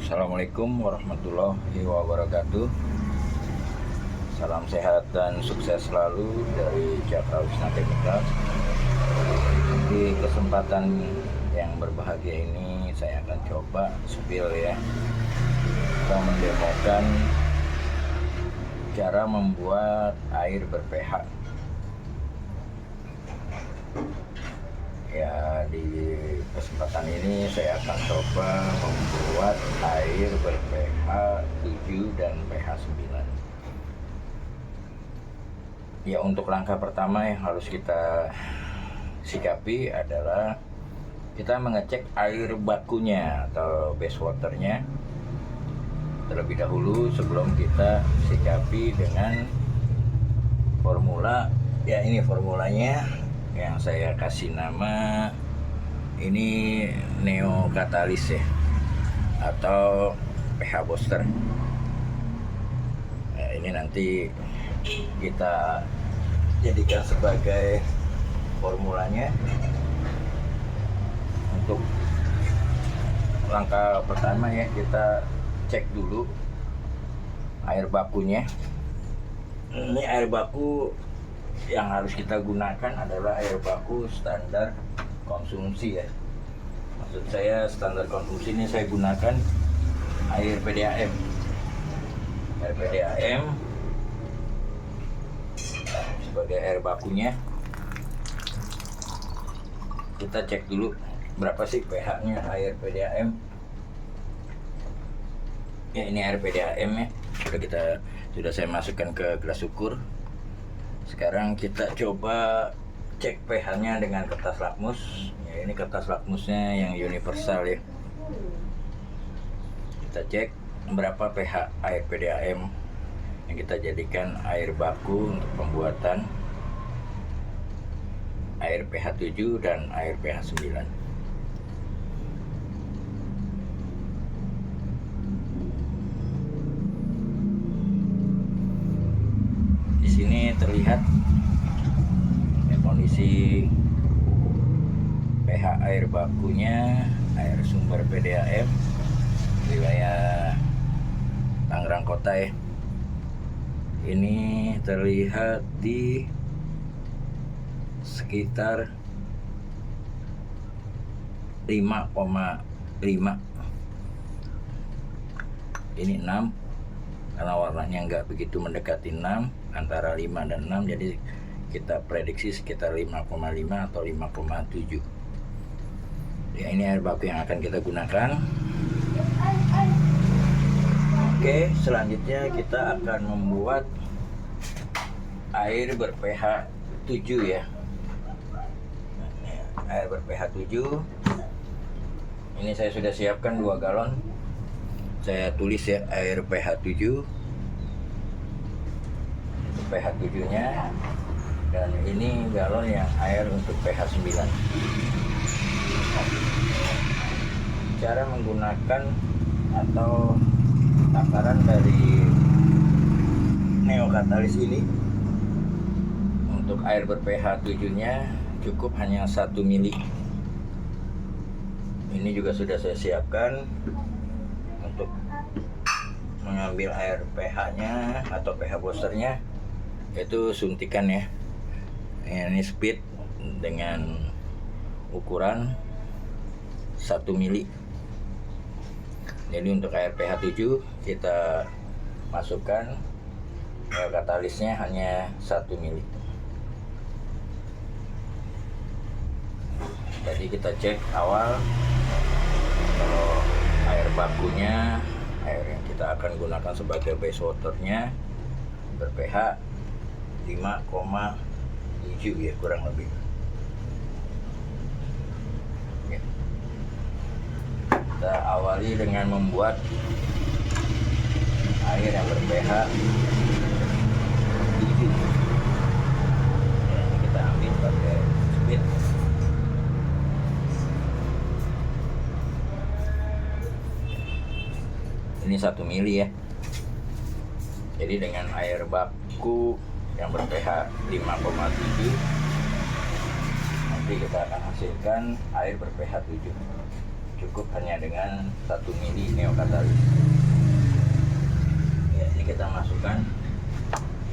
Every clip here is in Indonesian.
Assalamualaikum warahmatullahi wabarakatuh. Salam sehat dan sukses selalu dari Cakra Wisna Chemical. Di kesempatan yang berbahagia ini saya akan coba spill ya, kita mendemokan cara membuat air ber-pH. Ya, di kesempatan ini saya akan coba membuat air ber-pH 7 dan pH 9. Ya, untuk langkah pertama yang harus kita sikapi adalah kita mengecek air bakunya atau base waternya terlebih dahulu sebelum kita sikapi dengan formula. Ya, ini formulanya yang saya kasih nama ini Neo Katalis ya, atau pH booster. Nah, ini nanti kita jadikan sebagai formulanya. Untuk langkah pertama ya, kita cek dulu air bakunya. Ini air baku yang harus kita gunakan adalah air baku standar konsumsi ya. Maksud saya standar konsumsi ini saya gunakan air PDAM. Air PDAM sebagai air bakunya. Kita cek dulu berapa sih pH-nya air PDAM. Ya, ini air PDAM ya. Sudah saya masukkan ke gelas ukur. Sekarang kita coba cek pH-nya dengan kertas lakmus. Ya, ini kertas lakmusnya yang universal ya. Kita cek berapa pH air PDAM yang kita jadikan air baku untuk pembuatan air pH 7 dan air pH 9. Di sini terlihat ya, kondisi pH air bakunya, air sumber PDAM wilayah Tangerang Kota ya. Ini terlihat di sekitar 5,5. Ini 6 karena warnanya nggak begitu mendekati 6, antara 5 dan 6, jadi kita prediksi sekitar 5,5 atau 5,7. Ya, ini air baku yang akan kita gunakan. Oke, selanjutnya kita akan membuat air ber-pH 7 ya. Air ber-pH 7. Ini saya sudah siapkan 2 galon. Saya tulis ya, air pH 7. Untuk pH 7-nya. Dan ini galon yang air untuk pH 9. Cara menggunakan atau takaran dari Neo Katalis ini untuk air ber-pH 7-nya cukup hanya 1 mili. Ini juga sudah saya siapkan untuk mengambil air pH-nya atau pH boosternya, yaitu suntikan ya. Ini speed dengan ukuran 1 mili. Jadi untuk air pH 7 kita masukkan katalisnya hanya 1 mili. Jadi kita cek awal kalau air bakunya, air yang kita akan gunakan sebagai base waternya ber-pH 5,7 ya, kurang lebih. Kita awali dengan membuat air yang ber-pH 7. Ini kita ambil pakai speed. Ini 1 mili ya. Jadi dengan air baku yang ber-pH 5,7 nanti kita akan hasilkan air ber-pH 7. cukup hanya dengan 1 mili neokatalis. Ya, ini kita masukkan.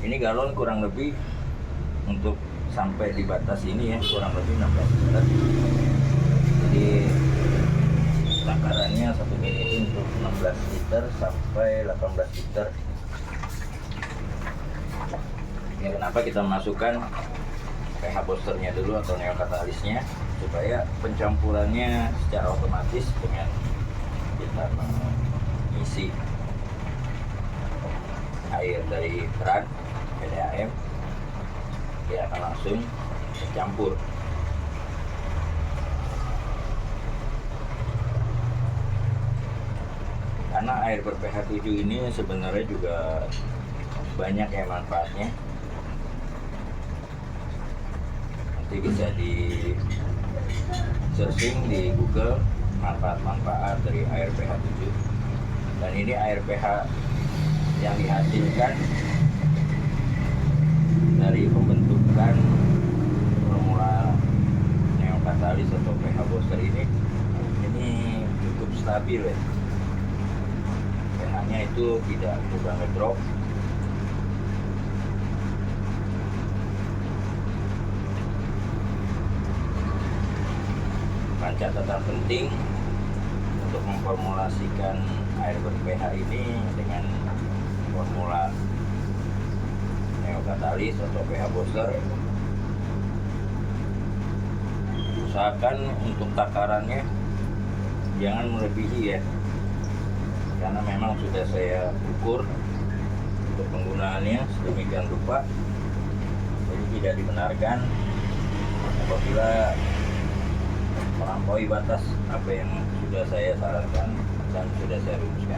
Ini galon kurang lebih untuk sampai di batas ini ya, kurang lebih 16 liter. Jadi takarannya 1 mili itu untuk 16 liter sampai 18 liter. Ini kenapa kita masukkan pH boosternya dulu atau neokatalisnya, supaya pencampurannya secara otomatis dengan kita mengisi air dari keran PDAM, dia akan langsung tercampur. Karena air ber-pH 7 ini sebenarnya juga banyak ya manfaatnya. Nanti bisa di searching di Google manfaat-manfaat dari air pH 7. Dan ini air pH yang dihasilkan dari pembentukan formula neokatalis atau pH booster ini cukup stabil ya. pH-nya itu tidak mudah ngedrop. Catatan penting untuk memformulasikan air ber-pH ini dengan formula neokatalis atau pH booster, usahakan untuk takarannya jangan melebihi ya, karena memang sudah saya ukur untuk penggunaannya sedemikian rupa, jadi tidak dibenarkan apabila melampaui batas apa yang sudah saya sarankan dan sudah saya rumuskan.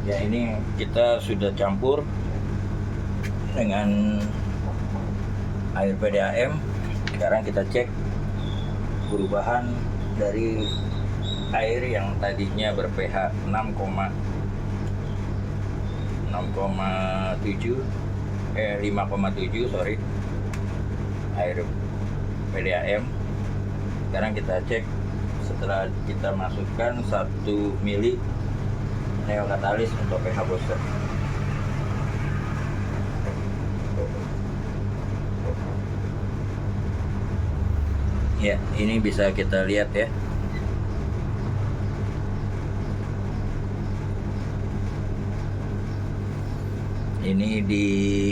Ya, ini kita sudah campur dengan air PDAM. Sekarang kita cek perubahan dari air yang tadinya ber-pH 5,7 sorry, air PDAM. Sekarang kita cek setelah kita masukkan 1 mili neokatalis untuk pH booster. Ya, ini bisa kita lihat ya. Ini di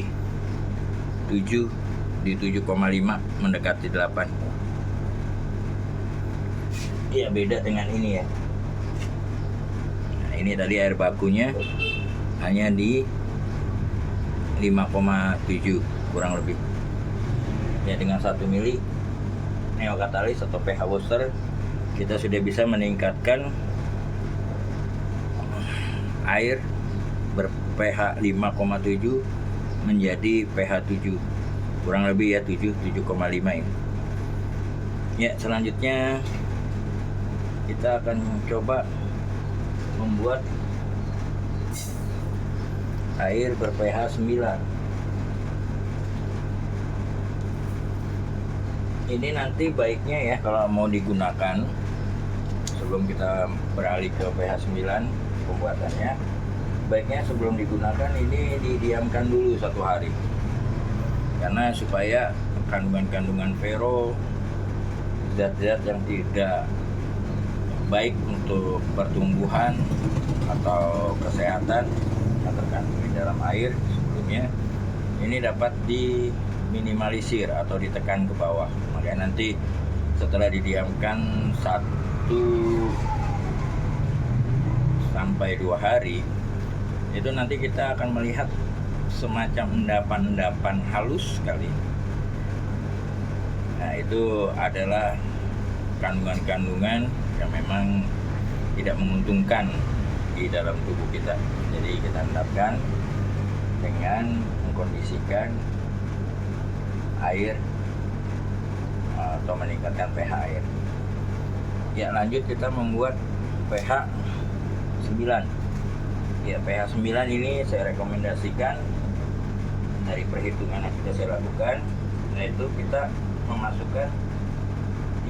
7,5 mendekati 8. Iya, beda dengan ini ya. Nah, ini tadi air bakunya hanya di 5,7 kurang lebih. Ya, dengan 1 mili neokatalis atau pH booster kita sudah bisa meningkatkan air ber-pH 5,7 menjadi pH 7. Kurang lebih ya 7,5 ini. Ya, selanjutnya kita akan coba membuat air ber-pH 9. Ini nanti baiknya ya kalau mau digunakan, sebelum kita beralih ke pH 9 pembuatannya, baiknya sebelum digunakan ini didiamkan dulu 1 hari. Karena supaya kandungan-kandungan fero, zat-zat yang tidak baik untuk pertumbuhan atau kesehatan yang terkandung di dalam air sebelumnya, ini dapat diminimalisir atau ditekan ke bawah. Makanya nanti setelah didiamkan 1 sampai 2 hari, itu nanti kita akan melihat semacam endapan-endapan halus sekali. Nah, itu adalah kandungan-kandungan yang memang tidak menguntungkan di dalam tubuh kita. Jadi kita endapkan dengan mengkondisikan air atau meningkatkan pH air. Ya, lanjut kita membuat pH 9. Ya, pH 9 ini saya rekomendasikan dari perhitungan yang sudah saya lakukan, yaitu kita memasukkan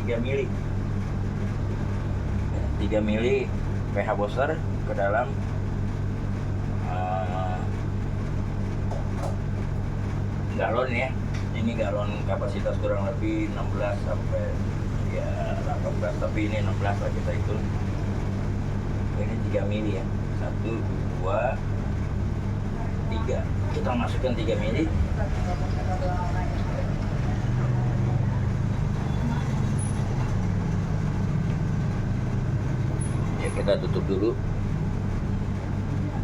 3 mili 3 mili pH booster ke dalam galon ya. Ini galon kapasitas kurang lebih 16 sampai ya 18, tapi ini 16 lah kita hitung. Ini 3 mili ya. 1, 2, 3. Kita masukkan 3 mili. Ya, kita tutup dulu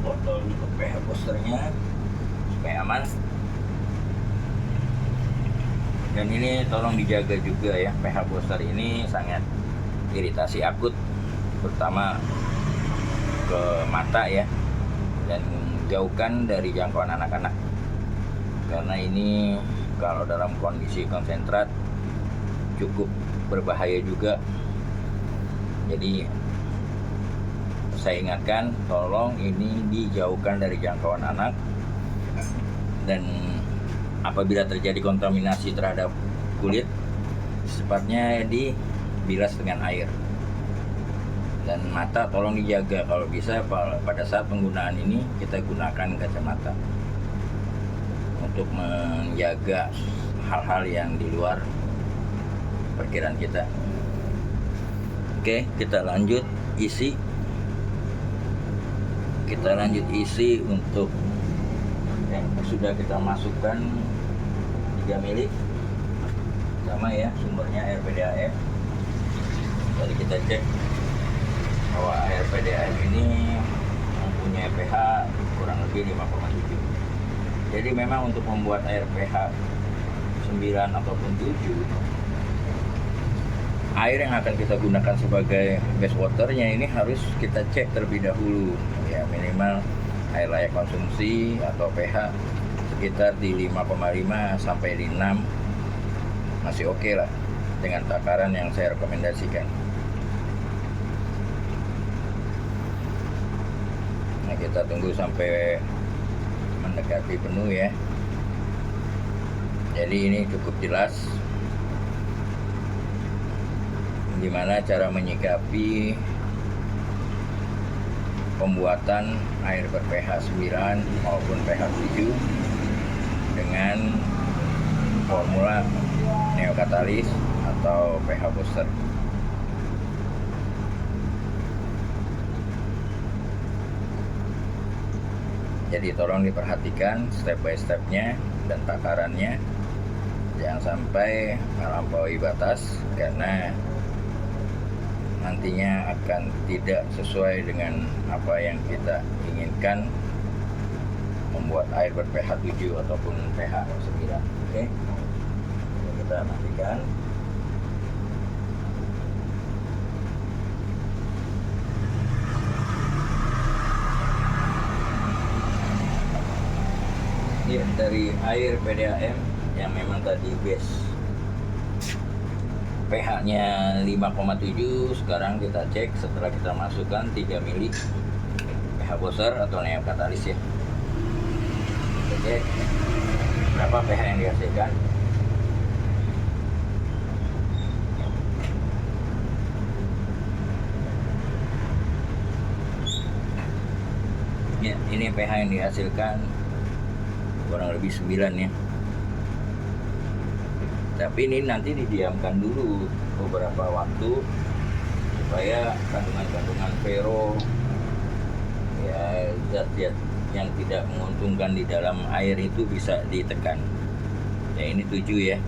botol untuk pH boosternya supaya aman. Dan ini tolong dijaga juga ya, pH booster ini sangat iritasi akut, terutama ke mata ya, dan jauhkan dari jangkauan anak-anak, karena ini kalau dalam kondisi konsentrat cukup berbahaya juga. Jadi saya ingatkan, tolong ini dijauhkan dari jangkauan anak, dan apabila terjadi kontaminasi terhadap kulit, secepatnya dibilas dengan air. Dan mata tolong dijaga, kalau bisa pada saat penggunaan ini kita gunakan kacamata untuk menjaga hal-hal yang di luar perkiraan kita. Oke, kita lanjut isi. Kita lanjut isi untuk yang sudah kita masukkan 3 mili, sama ya, sumbernya air PDAM. Jadi kita cek bahwa air PDAM ini mempunyai pH kurang lebih 5,7. Jadi memang untuk membuat air pH 9 ataupun 7, air yang akan kita gunakan sebagai base waternya ini harus kita cek terlebih dahulu ya, minimal air layak konsumsi atau pH sekitar di 5,5 sampai di 6 masih oke lah dengan takaran yang saya rekomendasikan. Nah, kita tunggu sampai mendekati penuh ya. Jadi ini cukup jelas gimana cara menyikapi pembuatan air ber-pH 9 maupun pH 7 dengan formula neokatalis atau pH booster. Jadi tolong diperhatikan step by stepnya dan takarannya, jangan sampai melampaui batas, karena nantinya akan tidak sesuai dengan apa yang kita inginkan, membuat air ber-pH 7 ataupun pH 9. Oke, kita matikan. Ya, dari air PDAM yang memang tadi base pH-nya 5,7, sekarang kita cek setelah kita masukkan 3 mili pH booster atau neokatalis ya. Kita cek berapa pH yang dihasilkan. Ya, ini pH yang dihasilkan kurang lebih 9 ya. Tapi ini nanti didiamkan dulu beberapa waktu supaya kandungan-kandungan fero ya, zat-zat yang tidak menguntungkan di dalam air itu bisa ditekan. Ya, ini 7 ya.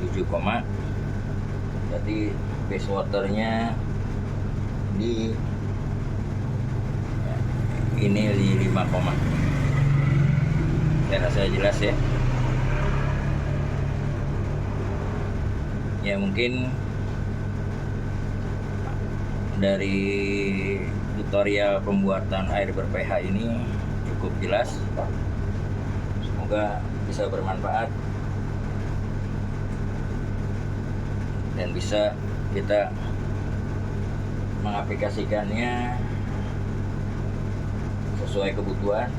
7, jadi base waternya di ya, ini di 5, saya rasa jelas ya. Ya, mungkin dari tutorial pembuatan air ber-pH ini cukup jelas. Semoga bisa bermanfaat dan bisa kita mengaplikasikannya sesuai kebutuhan.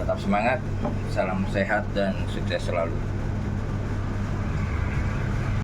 Tetap semangat, salam sehat dan sukses selalu.